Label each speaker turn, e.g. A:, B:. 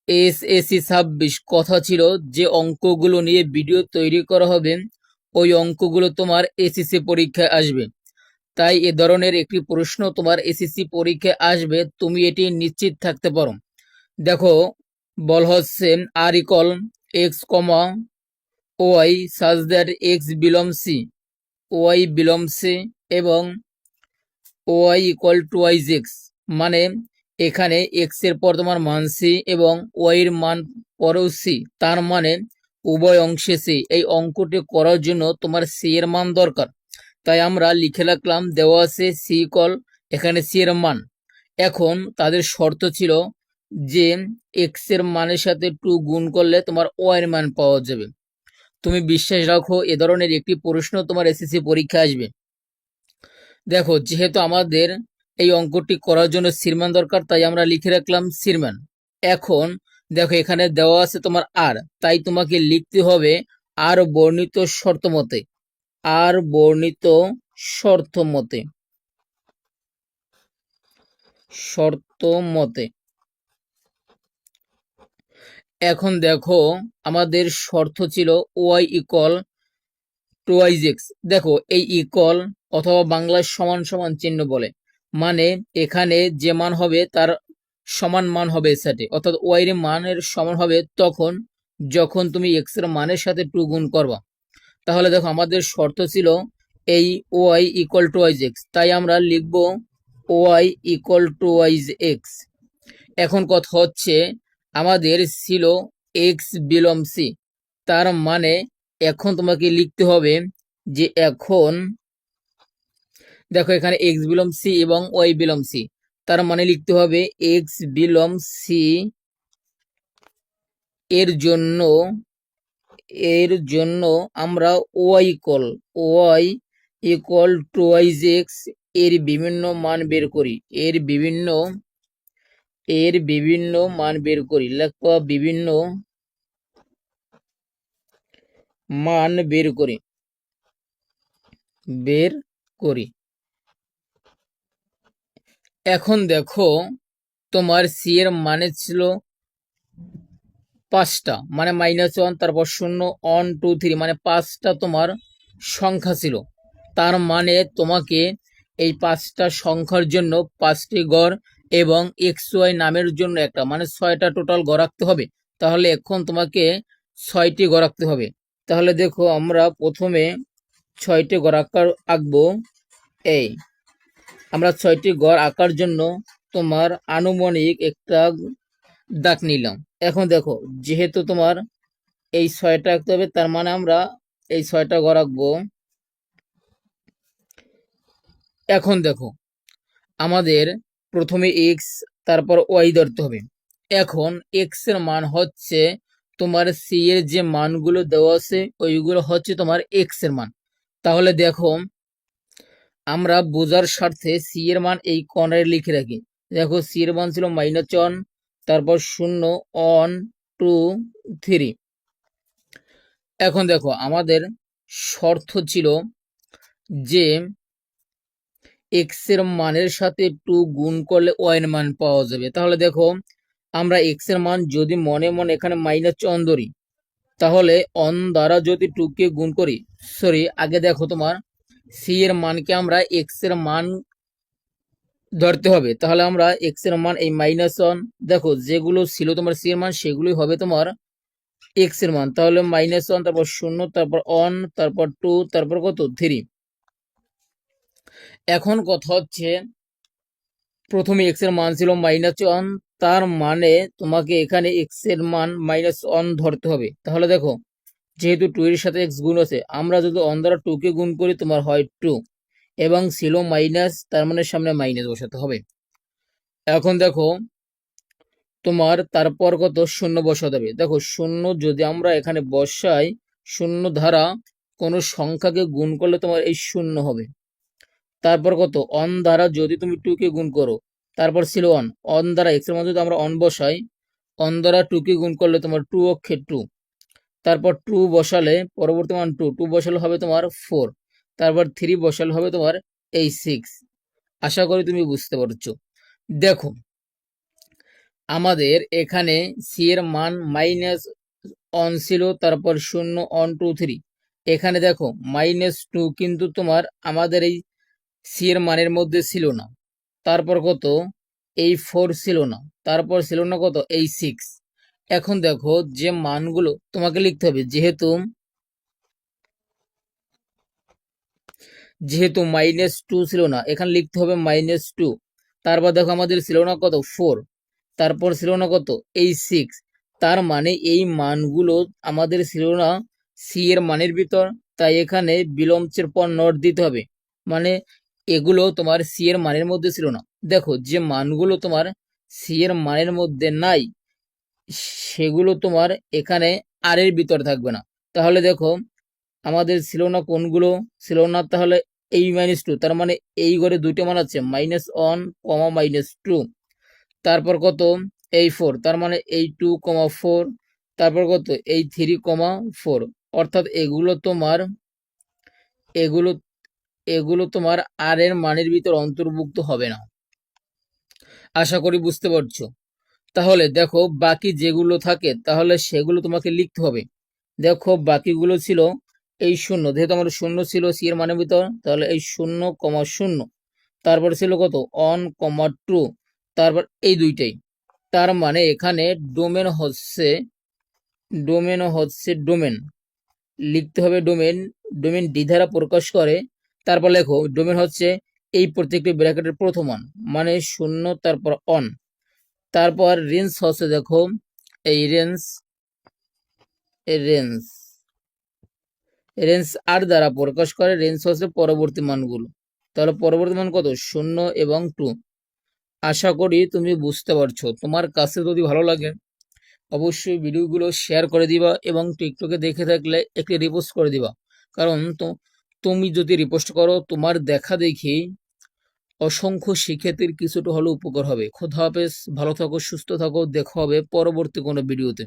A: SSC 26 কথা ছিল যে অঙ্কগুলো নিয়ে ভিডিও তৈরি করা হবে ওই অঙ্কগুলো তোমার এসএসসি পরীক্ষায় আসবে। তাই এ ধরনের একটি প্রশ্ন তোমার এসএসসি পরীক্ষায় আসবে, তুমি এটি নিশ্চিত থাকতে পারো। দেখো, বল হচ্ছে R equal x comma y such that x belongs C, y belongs C এবং y equal to y x, মানে এখানে এক্স এর পর তোমার মান সি এবং ওয়াই এর মান পরেও সি, তার মানে উভয় অংশে সি। এই অঙ্কটি করার জন্য তোমার সি এর মান দরকার, তাই আমরা লিখে রাখলাম দেওয়া আছে সি ইকুয়াল এখানে সি এর মান। এখন তাদের শর্ত ছিল যে এক্স এর মানের সাথে 2 গুণ করলে তোমার ওয়াই এর মান পাওয়া যাবে। তুমি বিশ্বাস রাখো, এ ধরনের একটি প্রশ্ন তোমার এসএসসি পরীক্ষা আসবে। দেখো, যেহেতু আমাদের এই অঙ্কটি করার জন্য সিরমান দরকার, তাই আমরা লিখে রাখলাম সিরমান। এখন দেখো, এখানে দেওয়া আছে তোমার আর, তাই তোমাকে লিখতে হবে আর বর্ণিত শর্ত মতে, আর বর্ণিত শর্ত মতে, শর্ত মতে। এখন দেখো, আমাদের শর্ত ছিল y equal to y x. দেখো, এই ইকুয়াল অথবা বাংলায় সমান সমান চিহ্ন বলে, মানে এখানে যে মান হবে তার সমান মান হবে এর সাথে, অর্থাৎ ওয়াই এর মানের সমান হবে তখন যখন তুমি এক্স এর মানের সাথে 2 গুণ করবা। তাহলে দেখো, আমাদের শর্ত ছিল এই y equal to y x, তাই আমরা লিখব y equal to y x. এখন কথা হচ্ছে আমাদের ছিল এক্স বিলং সি, তার মানে এখন তোমাকে লিখতে হবে যে এখন দেখো, এখানে এক্স বিলং সি এবং ওয়াই বিলং সি, তার মানে লিখতে হবে এক্স বিলং সি এর জন্য, এর জন্য আমরা y equal to y x এর বিভিন্ন মান বের করি, এর বিভিন্ন মান বের করি, লিখবা বিভিন্ন মান বের করি, বের করি। এখন দেখো, তোমার সি এর মানে ছিল 5টা, মানে -1, তারপর 0, 1, 2, 3, মানে 5টা তোমার সংখ্যা ছিল। তার মানে তোমাকে এই 5টা সংখ্যার জন্য 5টি গড় এবং এক্স ওয়াই নামের জন্য একটা, মানে 6টা টোটাল গড় রাখতে হবে। তাহলে এখন তোমাকে 6টি গড় রাখতে হবে। তাহলে দেখো, আমরা প্রথমে 6টি গড় আঁকবো। এই আমরা 6টি গড় আঁকার জন্য তোমার আনুমানিক একটা দাগ নিলাম। এখন দেখো, যেহেতু তোমার এই 6টা আঁকতে হবে, তার মানে আমরা এই 6টা গড় আঁকবো। এখন দেখো, আমাদের প্রথমে এক্স তারপর ওয়াই ধরতে হবে। এখন এক্স এর মান হচ্ছে তোমার সি এর যে মানগুলো দেওয়া আছে ওইগুলো হচ্ছে তোমার এক্স এর মান। তাহলে দেখো, আমরা বোঝার স্বার্থে সি এর মান এই কর্নারে লিখে রাখি। দেখো, সি এর মান ছিল -1, তারপর 0, 1, 2, 3। এখন দেখো, আমাদের শর্ত ছিল যে এক্স এর মানের সাথে 2 গুণ করলে ওয়াই এর মান পাওয়া যাবে। তাহলে দেখো, আমরা এক্স এর মান যদি মনে মনে এখানে -1 ধরি, তাহলে অন দ্বারা যদি 2 কে গুণ করি, সরি আগে দেখো, তোমার সি এর মানকে আমরা এক্স এর মান ধরতে হবে। তাহলে আমরা এক্স এর মান এই -1, দেখো যেগুলো ছিল তোমার সি এর মান সেগুলোই হবে তোমার এক্স এর মান। তাহলে -1, তারপর 0, তারপর 1, তারপর 2, তারপর কত 3। এখন কথা হচ্ছে, প্রথমে এক্স এর মান ছিল -1, তার মানে তোমাকে এখানে এক্স এর মান -1 ধরতে হবে। তাহলে দেখো, যেহেতু 2 এর সাথে এক্স গুণ আছে, আমরা যদি 1 দ্বারা 2 কে গুণ করি তোমার হয় 2, এবং ছিল মাইনাস, তার মানে সামনে মাইনাস বসাতে হবে। এখন দেখো, তোমার তারপর কত 0 বসাতে হবে। দেখো, 0 যদি আমরা এখানে বসাই, 0 দ্বারা কোনো সংখ্যাকে গুণ করলে তোমার এই 0 হবে। তারপর কত 1 দ্বারা যদি তুমি 2 কে গুণ করো, তারপর ছিল 1, 1 দ্বারা এক্স এর মধ্যে যদি আমরা 1 বসাই, 1 দ্বারা 2 কে গুণ করলে তোমার 2 অক্ষে 2, তারপর 2 বসালে পরবর্তী মান 2, 2 বসালে হবে তোমার 4, তারপর 3 বসালে হবে তোমার এই 6। আশা করি তুমি বুঝতে পারছো। দেখো, আমাদের এখানে সি এর মান -1 ছিল, তারপর 0 1 2 3। এখানে দেখো -2 কিন্তু তোমার আমাদের এই সি এর মানের মধ্যে ছিল না। তারপর কত, এই 4 ছিল না, তারপর ছিল না কত, এই 6। এখন দেখো যে মানগুলো তোমাকে লিখতে হবে, যেহেতু যেহেতু -2 ছিল না, এখানে লিখতে হবে -2। তারপর দেখো আমাদের ছিল না কত, 4। তারপর ছিল না কত, এই 6। তার মানে এই মানগুলো আমাদের ছিল না সি এর মানের ভিতর, তাই এখানে বিলম্বের পর নট দিতে হবে। মানে এগুলো তোমার সি এর মানের মধ্যে ছিল না। দেখো যে মানগুলো তোমার সি এর মানের মধ্যে নাই, সেগুলো তোমার এখানে আর এর ভিতর থাকবে না। তাহলে দেখো আমাদের ছিল না কোনগুলো, ছিল না তাহলে এই -2, তার মানে এই ঘরে দুইটা মান আছে, -1 -2। তারপর কত, এই 4, তার মানে এই 2, 4। তারপর কত, এই 3, 4। অর্থাৎ এগুলো এগুলো তোমার আর এর মানের ভিতর অন্তর্ভুক্ত হবে না। আশা করি বুঝতে পারছো। তাহলে দেখো বাকি যেগুলো থাকে তাহলে সেগুলো তোমাকে লিখতে হবে। দেখো বাকিগুলো ছিল এই 0, যেহেতু আমার 0 ছিল সি এর মানের ভিতর, তাহলে এই 0, 0। তারপর ছিল কত, 1, 2। তারপর এই দুইটাই। তার মানে এখানে ডোমেন লিখতে হবে। ডোমেন ডি দ্বারা প্রকাশ করে। তারপর লেখো ডোমেন হচ্ছে এই প্রত্যেকটি ব্র্যাকেটের প্রথম মান, মানে 0, তারপর অন। তারপর রেঞ্জ হচ্ছে দেখো এই রেঞ্জ রেঞ্জ আর দ্বারা প্রকাশ করে। রেঞ্জ হচ্ছে পরবর্তী মানগুলো। তাহলে পরবর্তী মান কত, 0 এবং 2। আশা করি তুমি বুঝতে পারছো। তোমার কাছে যদি ভালো লাগে অবশ্যই ভিডিওগুলো শেয়ার করে দিবা এবং টিকটকে দেখে থাকলে একটি রিপোস্ট করে দিবা। কারণ তো তুমি যদি রিপোস্ট করো, তোমার দেখা দেখি অসংখ্য শিক্ষার্থীর কিছুটা হলেও উপকার হবে। খোদা হাফেজ, ভালো থাকো, সুস্থ থাকো, দেখা হবে পরবর্তী কোনো ভিডিওতে।